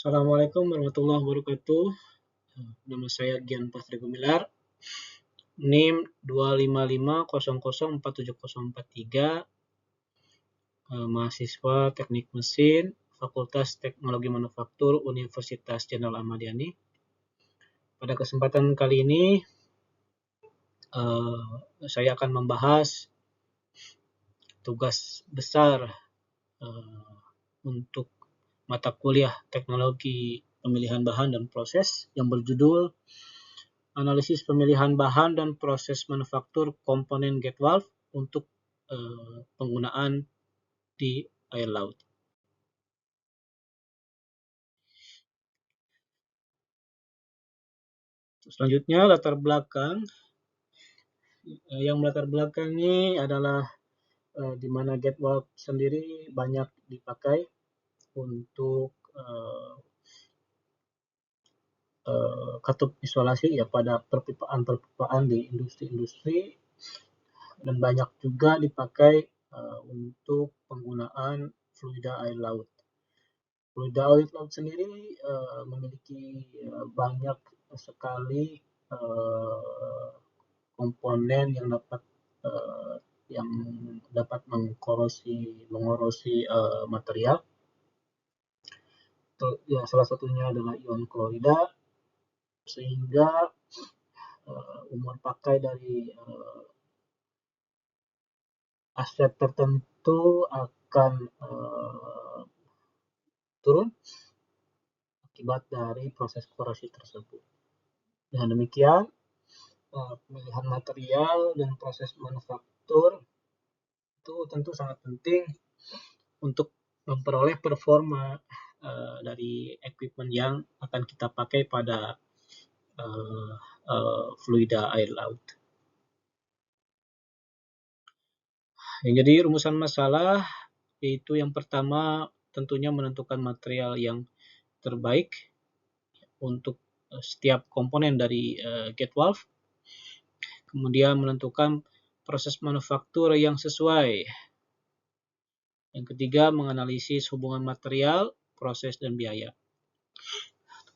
Assalamualaikum warahmatullahi wabarakatuh. Nama saya Gian Pasri Gumilar, NIM 255004743, mahasiswa Teknik Mesin, Fakultas Teknologi Manufaktur Universitas Jenderal Ahmad Yani. Pada kesempatan kali ini, saya akan membahas tugas besar untuk mata kuliah Teknologi Pemilihan Bahan dan Proses yang berjudul Analisis Pemilihan Bahan dan Proses Manufaktur Komponen Gate Valve untuk penggunaan di air laut. Selanjutnya, latar belakang. Yang melatar belakangi adalah di mana gate valve sendiri banyak dipakai untuk katup isolasi ya pada perpipaan di industri-industri, dan banyak juga dipakai untuk penggunaan fluida air laut. Fluida air laut sendiri memiliki banyak sekali komponen yang dapat mengorosi material. Ya, salah satunya adalah ion klorida, sehingga umur pakai dari aset tertentu akan turun akibat dari proses korosi tersebut. Dengan demikian, pemilihan material dan proses manufaktur itu tentu sangat penting untuk memperoleh performa dari equipment yang akan kita pakai pada fluida air laut. Yang jadi rumusan masalah yaitu yang pertama tentunya menentukan material yang terbaik untuk setiap komponen dari gate valve. Kemudian menentukan proses manufaktur yang sesuai. Yang ketiga, menganalisis hubungan material, proses, dan biaya.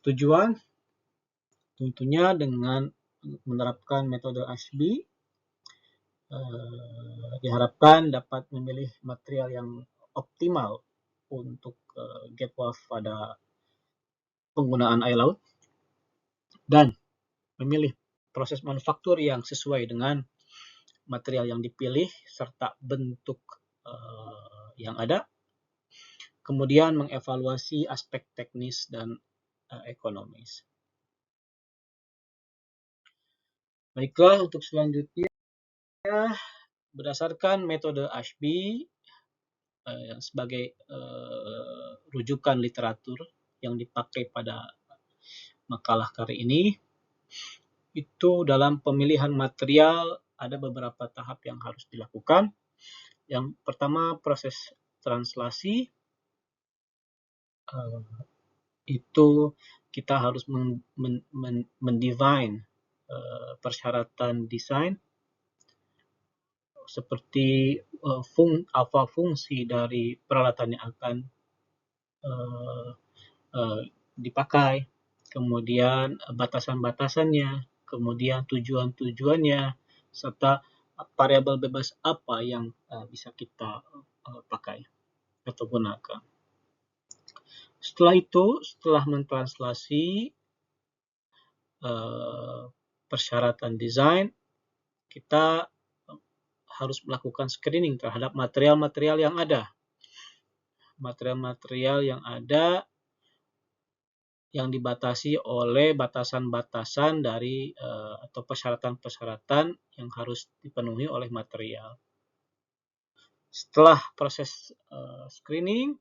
Tujuan tentunya dengan menerapkan metode Ashby diharapkan dapat memilih material yang optimal untuk gate valve pada penggunaan air laut dan memilih proses manufaktur yang sesuai dengan material yang dipilih serta bentuk yang ada. Kemudian mengevaluasi aspek teknis dan ekonomis. Baiklah, untuk selanjutnya berdasarkan metode Ashby sebagai rujukan literatur yang dipakai pada makalah kali ini, itu dalam pemilihan material ada beberapa tahap yang harus dilakukan. Yang pertama, proses translasi. Itu kita harus mendefine persyaratan desain seperti apa fungsi dari peralatan yang akan dipakai, kemudian batasan-batasannya, kemudian tujuan-tujuannya, serta variabel bebas apa yang bisa kita pakai atau gunakan. Setelah itu, setelah mentranslasi persyaratan desain, kita harus melakukan screening terhadap material-material yang ada. Material-material yang ada yang dibatasi oleh batasan-batasan dari atau persyaratan-persyaratan yang harus dipenuhi oleh material. Setelah proses screening,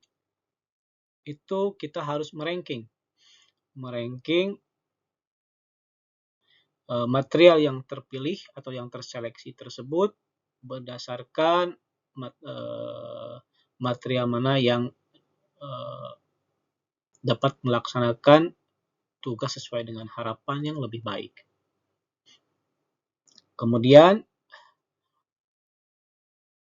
itu kita harus meranking material yang terpilih atau yang terseleksi tersebut berdasarkan material mana yang dapat melaksanakan tugas sesuai dengan harapan yang lebih baik. Kemudian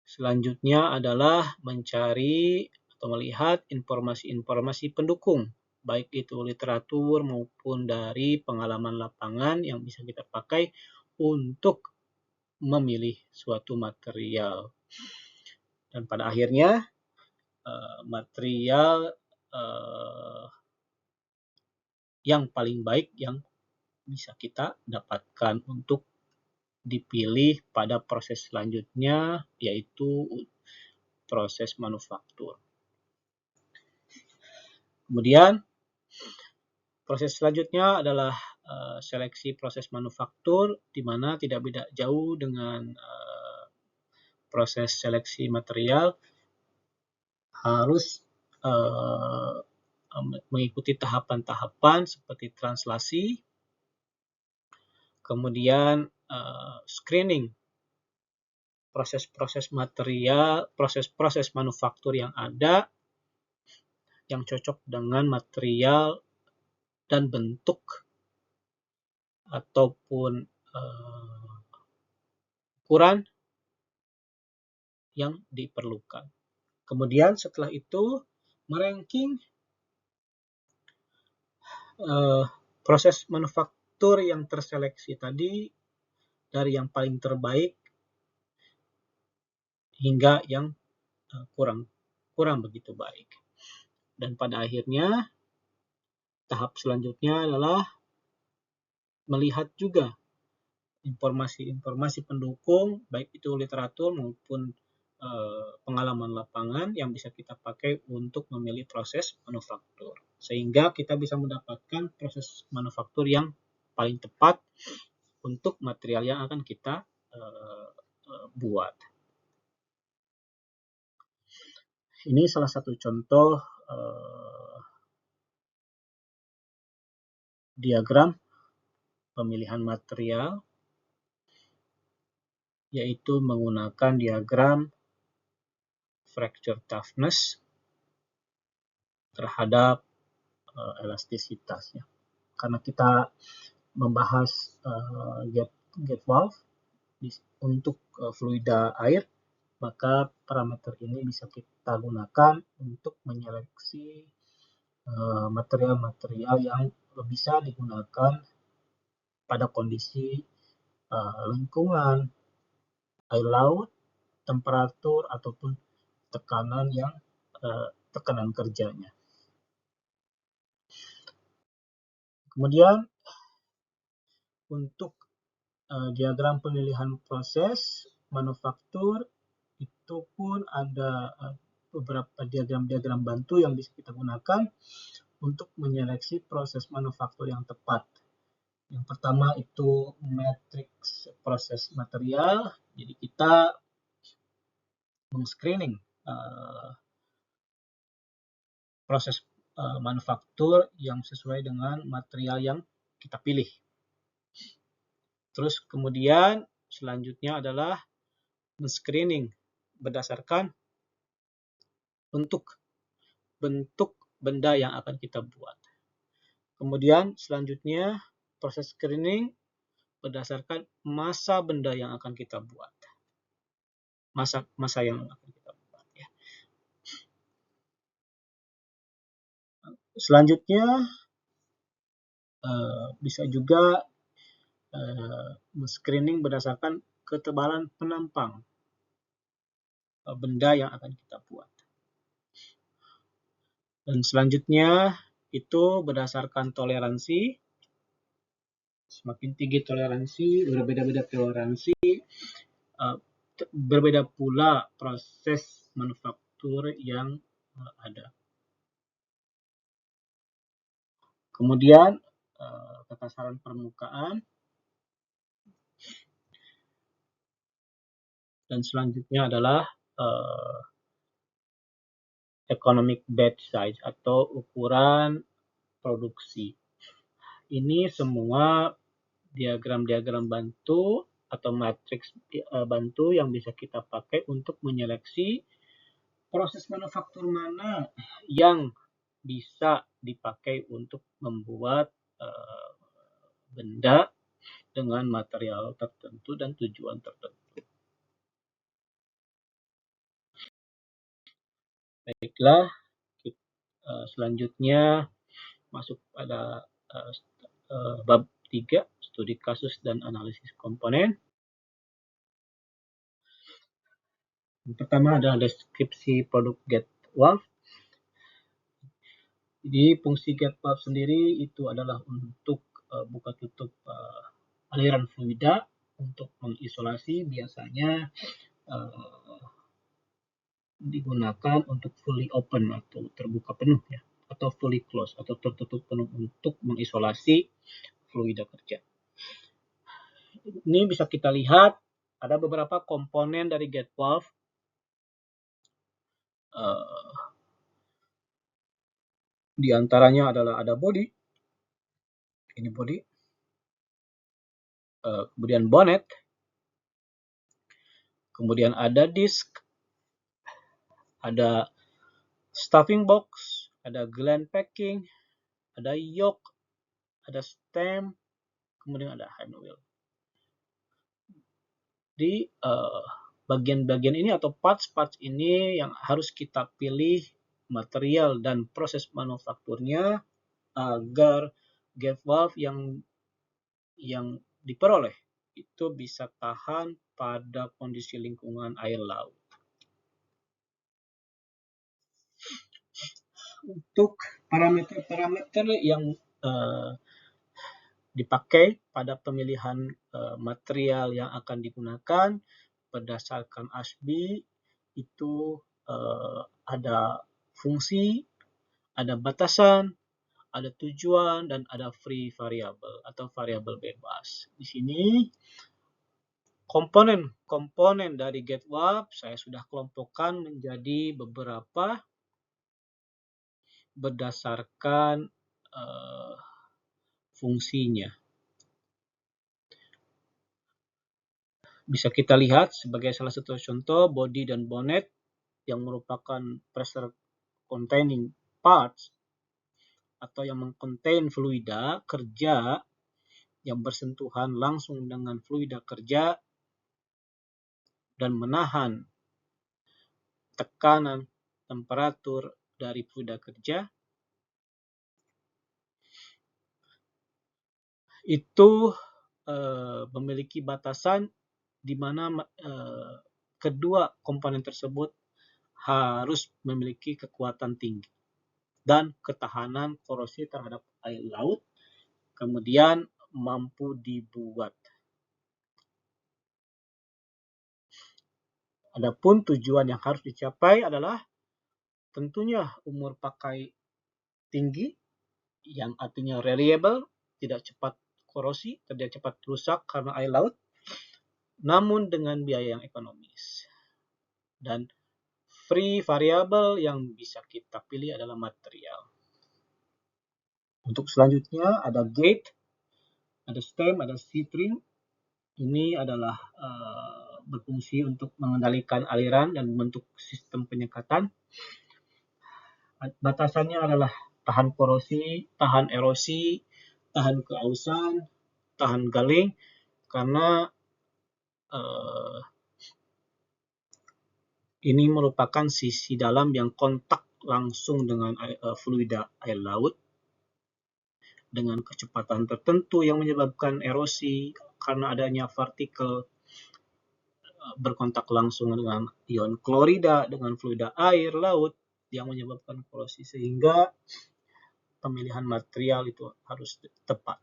selanjutnya adalah mencari atau melihat informasi-informasi pendukung baik itu literatur maupun dari pengalaman lapangan yang bisa kita pakai untuk memilih suatu material. Dan pada akhirnya material yang paling baik yang bisa kita dapatkan untuk dipilih pada proses selanjutnya, yaitu proses manufaktur. Kemudian proses selanjutnya adalah seleksi proses manufaktur, di mana tidak beda jauh dengan proses seleksi material, harus mengikuti tahapan-tahapan seperti translasi, kemudian screening proses-proses material, proses-proses manufaktur yang ada, yang cocok dengan material dan bentuk ataupun ukuran yang diperlukan. Kemudian setelah itu meranking proses manufaktur yang terseleksi tadi dari yang paling terbaik hingga yang kurang begitu baik. Dan pada akhirnya tahap selanjutnya adalah melihat juga informasi-informasi pendukung, baik itu literatur maupun pengalaman lapangan yang bisa kita pakai untuk memilih proses manufaktur. Sehingga kita bisa mendapatkan proses manufaktur yang paling tepat untuk material yang akan kita buat. Ini salah satu contoh diagram pemilihan material, yaitu menggunakan diagram fracture toughness terhadap elastisitasnya. Karena kita membahas gate valve untuk fluida air, maka parameter ini bisa kita gunakan untuk menyeleksi material-material yang bisa digunakan pada kondisi lingkungan, air laut, temperatur, ataupun tekanan kerjanya. Kemudian untuk diagram pemilihan proses manufaktur itu pun ada beberapa diagram-diagram bantu yang bisa kita gunakan untuk menyeleksi proses manufaktur yang tepat. Yang pertama itu matriks proses material. Jadi kita meng-screening proses manufaktur yang sesuai dengan material yang kita pilih. Terus kemudian selanjutnya adalah men-screening berdasarkan bentuk benda yang akan kita buat. Kemudian selanjutnya proses screening berdasarkan massa benda yang akan kita buat. Massa yang akan kita buat. Ya. Selanjutnya bisa juga screening berdasarkan ketebalan penampang benda yang akan kita buat. Dan selanjutnya itu berdasarkan toleransi. Semakin tinggi toleransi, berbeda-beda toleransi, berbeda pula proses manufaktur yang ada. Kemudian kekasaran permukaan. Dan selanjutnya adalah economic batch size atau ukuran produksi. Ini semua diagram-diagram bantu atau matriks bantu yang bisa kita pakai untuk menyeleksi proses manufaktur mana yang bisa dipakai untuk membuat benda dengan material tertentu dan tujuan tertentu. Baiklah, selanjutnya masuk pada bab 3, studi kasus dan analisis komponen. Yang pertama adalah deskripsi produk GetWalve. Jadi fungsi GetWalve sendiri itu adalah untuk buka tutup aliran fluida untuk mengisolasi, biasanya digunakan untuk fully open atau terbuka penuh ya, atau fully close atau tertutup penuh untuk mengisolasi fluida kerja. Ini bisa kita lihat ada beberapa komponen dari GetWalve. Di antaranya adalah ada body, ini body, kemudian bonnet, kemudian ada disk, ada stuffing box, ada gland packing, ada yoke, ada stem, kemudian ada handwheel. Di bagian-bagian ini atau parts-parts ini yang harus kita pilih material dan proses manufakturnya agar GetWalve yang diperoleh itu bisa tahan pada kondisi lingkungan air laut. Untuk parameter-parameter yang dipakai pada pemilihan material yang akan digunakan berdasarkan ASBEE itu ada fungsi, ada batasan, ada tujuan, dan ada free variable atau variabel bebas. Di sini komponen dari GetWalve saya sudah kelompokkan menjadi beberapa berdasarkan fungsinya. Bisa kita lihat sebagai salah satu contoh body dan bonnet yang merupakan pressure containing parts atau yang mengcontain fluida kerja yang bersentuhan langsung dengan fluida kerja dan menahan tekanan temperatur dari fluida kerja. Itu memiliki batasan di mana kedua komponen tersebut harus memiliki kekuatan tinggi dan ketahanan korosi terhadap air laut, kemudian mampu dibuat. Adapun tujuan yang harus dicapai adalah tentunya umur pakai tinggi, yang artinya reliable, tidak cepat korosi, tidak cepat rusak karena air laut, namun dengan biaya yang ekonomis. Dan free variable yang bisa kita pilih adalah material. Untuk selanjutnya ada gate, ada stem, ada C-string. Ini adalah berfungsi untuk mengendalikan aliran dan membentuk sistem penyekatan. Batasannya adalah tahan korosi, tahan erosi, tahan keausan, tahan galing, karena ini merupakan sisi dalam yang kontak langsung dengan fluida air laut dengan kecepatan tertentu yang menyebabkan erosi karena adanya partikel berkontak langsung dengan ion klorida dengan fluida air laut yang menyebabkan korosi, sehingga pemilihan material itu harus tepat.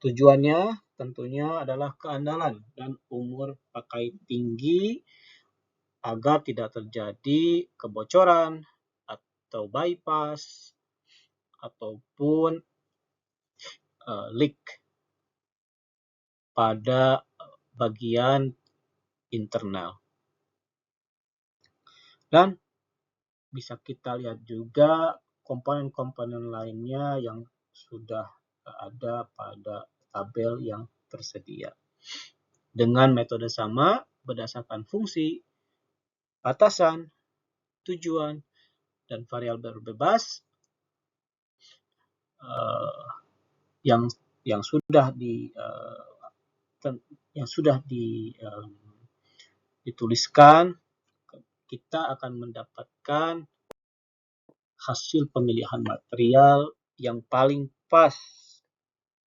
Tujuannya tentunya adalah keandalan dan umur pakai tinggi agar tidak terjadi kebocoran atau bypass ataupun leak pada bagian internal. Dan bisa kita lihat juga komponen-komponen lainnya yang sudah ada pada tabel yang tersedia. Dengan metode sama, berdasarkan fungsi, batasan, tujuan, dan variabel bebas yang sudah dituliskan, kita akan mendapatkan hasil pemilihan material yang paling pas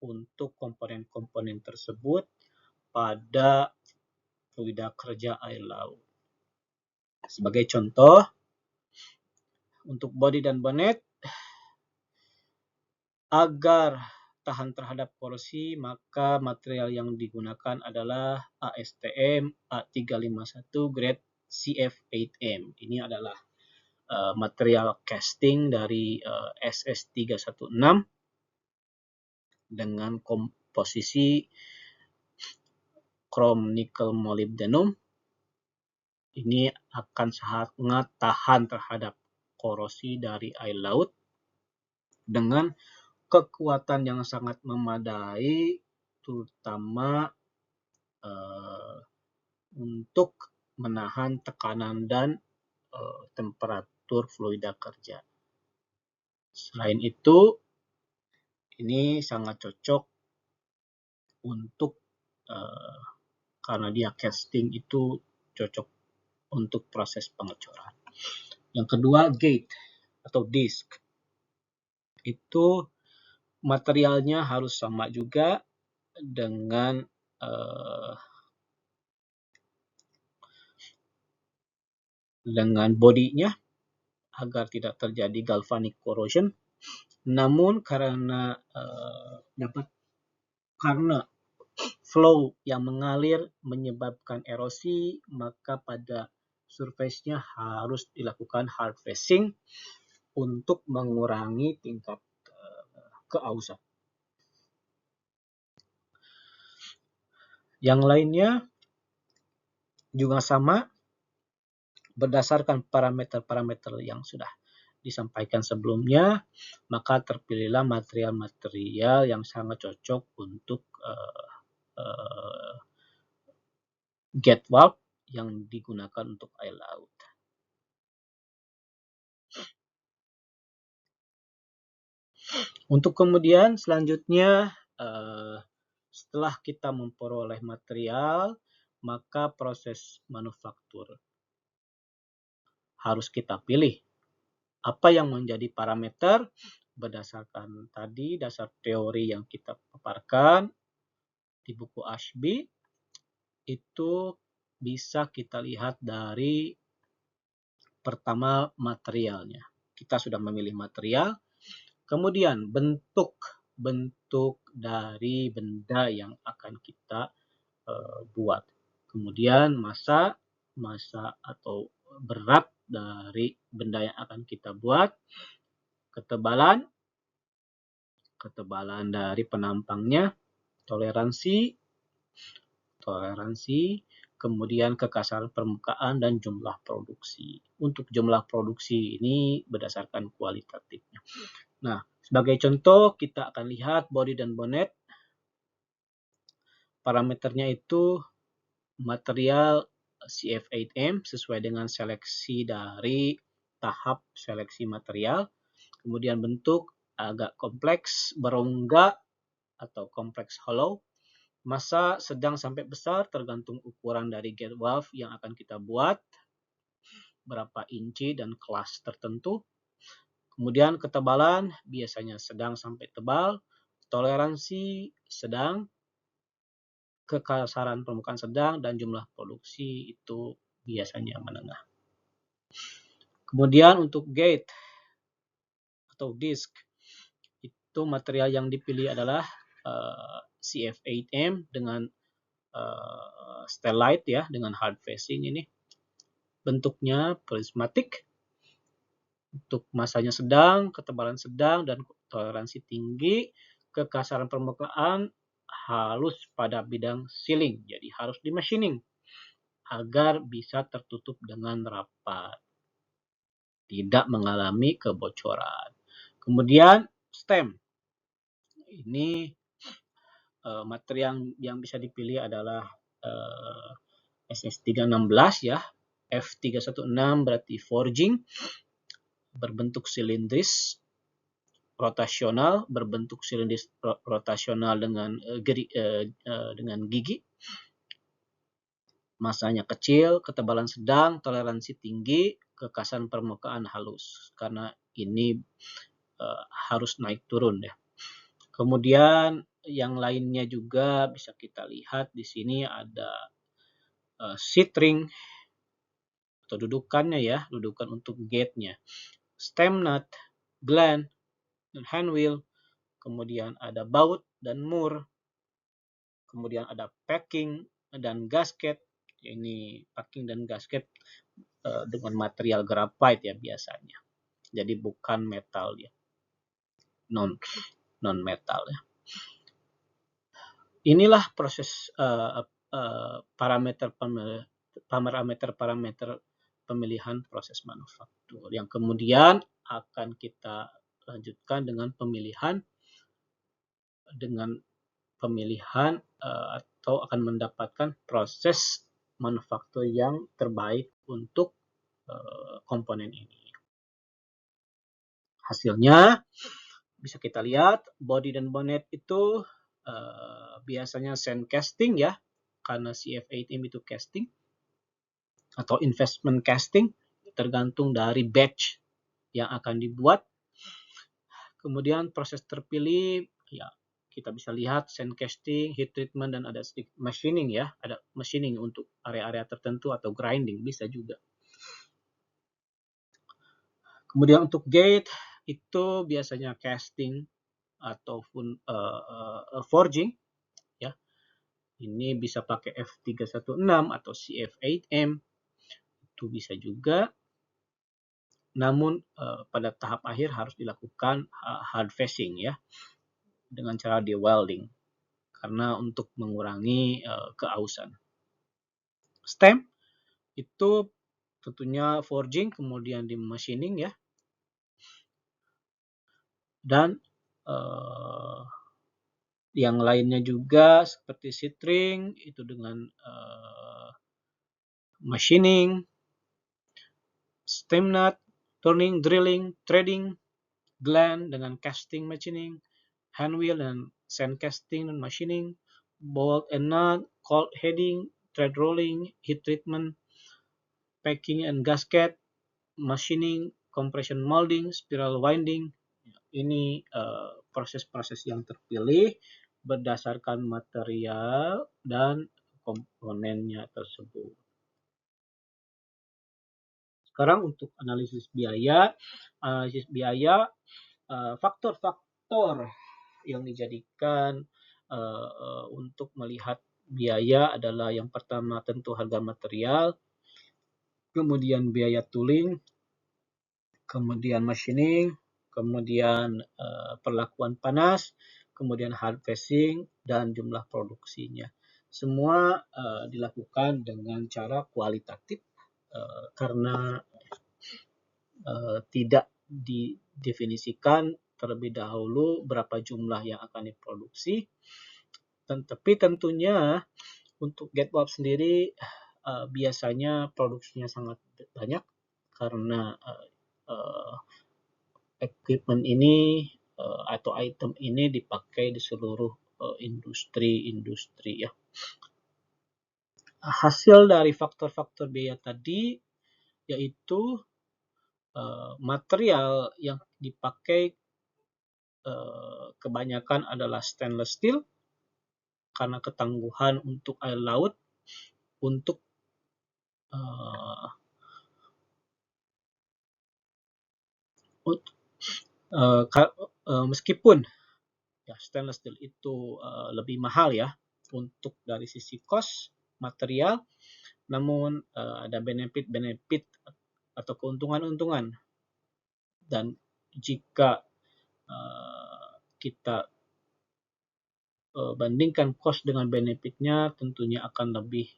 untuk komponen-komponen tersebut pada fluida kerja air laut. Sebagai contoh, untuk bodi dan bonet, agar tahan terhadap korosi, maka material yang digunakan adalah ASTM A351 grade CF8M. Ini adalah material casting dari SS316 dengan komposisi krom nikel molybdenum. Ini akan sangat tahan terhadap korosi dari air laut dengan kekuatan yang sangat memadai, terutama untuk menahan tekanan dan temperatur fluida kerja. Selain itu, ini sangat cocok untuk karena dia casting itu cocok untuk proses pengecoran. Yang kedua, gate atau disk. Itu materialnya harus sama juga dengan bodinya agar tidak terjadi galvanic corrosion. Namun karena flow yang mengalir menyebabkan erosi, maka pada surface-nya harus dilakukan hard facing untuk mengurangi tingkat keausan. Yang lainnya juga sama, berdasarkan parameter-parameter yang sudah disampaikan sebelumnya, maka terpilihlah material-material yang sangat cocok untuk gate valve yang digunakan untuk air laut. Untuk kemudian selanjutnya, setelah kita memperoleh material, maka proses manufaktur harus kita pilih. Apa yang menjadi parameter berdasarkan tadi dasar teori yang kita paparkan di buku Ashby, itu bisa kita lihat dari pertama materialnya. Kita sudah memilih material, kemudian bentuk dari benda yang akan kita buat. Kemudian massa atau berat dari benda yang akan kita buat, ketebalan dari penampangnya, toleransi, kemudian kekasaran permukaan dan jumlah produksi. Untuk jumlah produksi ini berdasarkan kualitatifnya. Nah, sebagai contoh kita akan lihat body dan bonnet. Parameternya itu material CF8M sesuai dengan seleksi dari tahap seleksi material. Kemudian bentuk agak kompleks, berongga atau kompleks hollow. Massa sedang sampai besar tergantung ukuran dari gate valve yang akan kita buat, berapa inci dan kelas tertentu. Kemudian ketebalan biasanya sedang sampai tebal, toleransi sedang, kekasaran permukaan sedang, dan jumlah produksi itu biasanya menengah. Kemudian untuk gate atau disk, itu material yang dipilih adalah CF8M dengan stellite ya, dengan hard facing ini. Bentuknya prismatik, untuk massanya sedang, ketebalan sedang, dan toleransi tinggi, kekasaran permukaan halus pada bidang sealing, jadi harus di machining agar bisa tertutup dengan rapat, tidak mengalami kebocoran. Kemudian stem, ini material yang bisa dipilih adalah SS316 ya, F316 berarti forging, berbentuk silindris, rotasional, berbentuk silindris rotasional dengan gigi. Masanya kecil, ketebalan sedang, toleransi tinggi, kekasan permukaan halus. Karena ini harus naik turun ya. Kemudian yang lainnya juga bisa kita lihat di sini ada seat ring atau dudukannya ya, dudukan untuk gate-nya. Stem nut, gland, dan handwheel. Kemudian ada baut dan mur. Kemudian ada packing dan gasket. Ini packing dan gasket dengan material graphite ya biasanya. Jadi bukan metal ya. Non metal ya. Inilah proses parameter pemilihan proses manufaktur yang kemudian akan kita lanjutkan dengan pemilihan atau akan mendapatkan proses manufaktur yang terbaik untuk komponen ini. Hasilnya bisa kita lihat body dan bonnet itu biasanya sand casting ya, karena CF8M itu casting atau investment casting, tergantung dari batch yang akan dibuat. Kemudian proses terpilih ya kita bisa lihat sand casting, heat treatment, dan ada machining ya, ada machining untuk area-area tertentu atau grinding bisa juga. Kemudian untuk gate itu biasanya casting ataupun forging ya. Ini bisa pakai F316 atau CF8M, itu bisa juga. Namun pada tahap akhir harus dilakukan hard facing ya, dengan cara di welding karena untuk mengurangi keausan. Stem itu tentunya forging kemudian di machining ya, dan yang lainnya juga seperti seat ring itu dengan machining, stem nut, turning, drilling, threading, gland dengan casting machining, handwheel dan sand casting dan machining, bolt and nut, cold heading, thread rolling, heat treatment, packing and gasket, machining, compression molding, spiral winding. Ini proses-proses yang terpilih berdasarkan material dan komponennya tersebut. Sekarang untuk analisis biaya. Faktor-faktor yang dijadikan untuk melihat biaya adalah yang pertama tentu harga material, kemudian biaya tooling, kemudian machining, kemudian perlakuan panas, kemudian hard facing, dan jumlah produksinya. Semua dilakukan dengan cara kualitatif karena tidak didefinisikan terlebih dahulu berapa jumlah yang akan diproduksi. Tapi tentunya untuk GetWalf sendiri biasanya produksinya sangat banyak karena equipment ini atau item ini dipakai di seluruh industri ya. Hasil dari faktor-faktor biaya tadi yaitu material yang dipakai kebanyakan adalah stainless steel karena ketangguhan untuk air laut, untuk meskipun ya stainless steel itu lebih mahal ya untuk dari sisi cost material, namun ada benefit atau keuntungan-untungan, dan jika kita bandingkan cost dengan benefitnya, tentunya akan lebih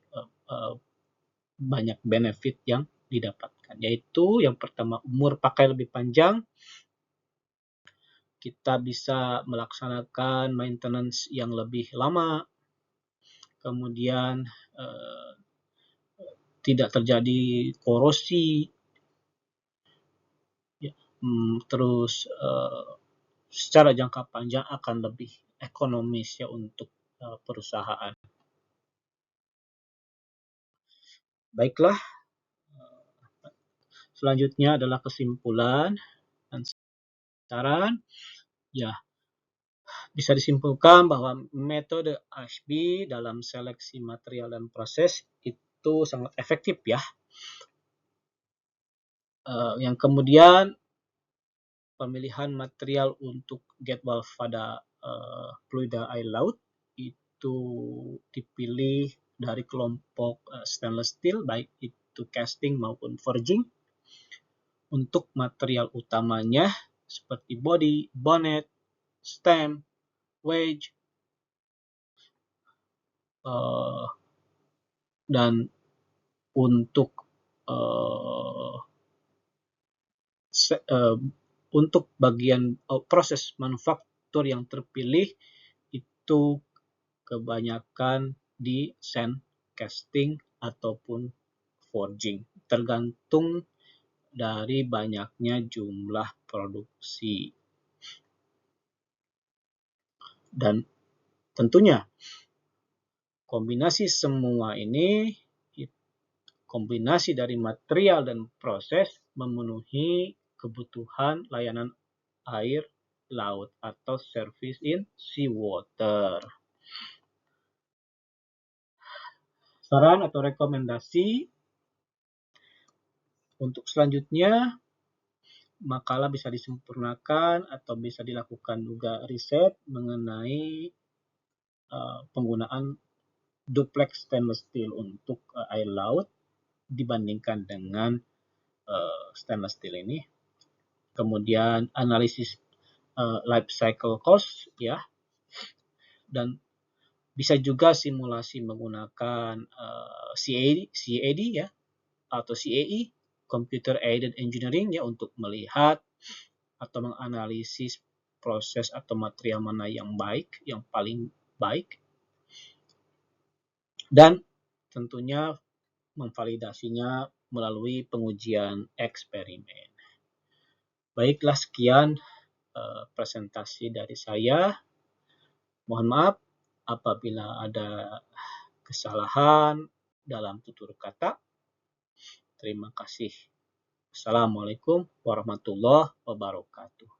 banyak benefit yang didapatkan, yaitu yang pertama umur pakai lebih panjang, kita bisa melaksanakan maintenance yang lebih lama, kemudian tidak terjadi korosi, terus secara jangka panjang akan lebih ekonomis ya untuk perusahaan. Baiklah, selanjutnya adalah kesimpulan dan saran. Ya, bisa disimpulkan bahwa metode Ashby dalam seleksi material dan proses itu sangat efektif ya. Yang kemudian pemilihan material untuk gate valve pada fluida air laut itu dipilih dari kelompok stainless steel, baik itu casting maupun forging. Untuk material utamanya seperti body, bonnet, stem, wedge, dan untuk untuk bagian proses manufaktur yang terpilih itu kebanyakan di sand casting ataupun forging, tergantung dari banyaknya jumlah produksi. Dan tentunya kombinasi semua ini, kombinasi dari material dan proses memenuhi kebutuhan layanan air laut atau service in seawater. Saran atau rekomendasi untuk selanjutnya, makalah bisa disempurnakan atau bisa dilakukan juga riset mengenai penggunaan duplex stainless steel untuk air laut dibandingkan dengan stainless steel ini. Kemudian analisis life cycle cost ya, dan bisa juga simulasi menggunakan CAD ya atau CAE, Computer Aided Engineering ya, untuk melihat atau menganalisis proses atau material mana yang baik, yang paling baik, dan tentunya memvalidasinya melalui pengujian eksperimen. Baiklah, sekian presentasi dari saya. Mohon maaf apabila ada kesalahan dalam tutur kata. Terima kasih. Assalamualaikum warahmatullahi wabarakatuh.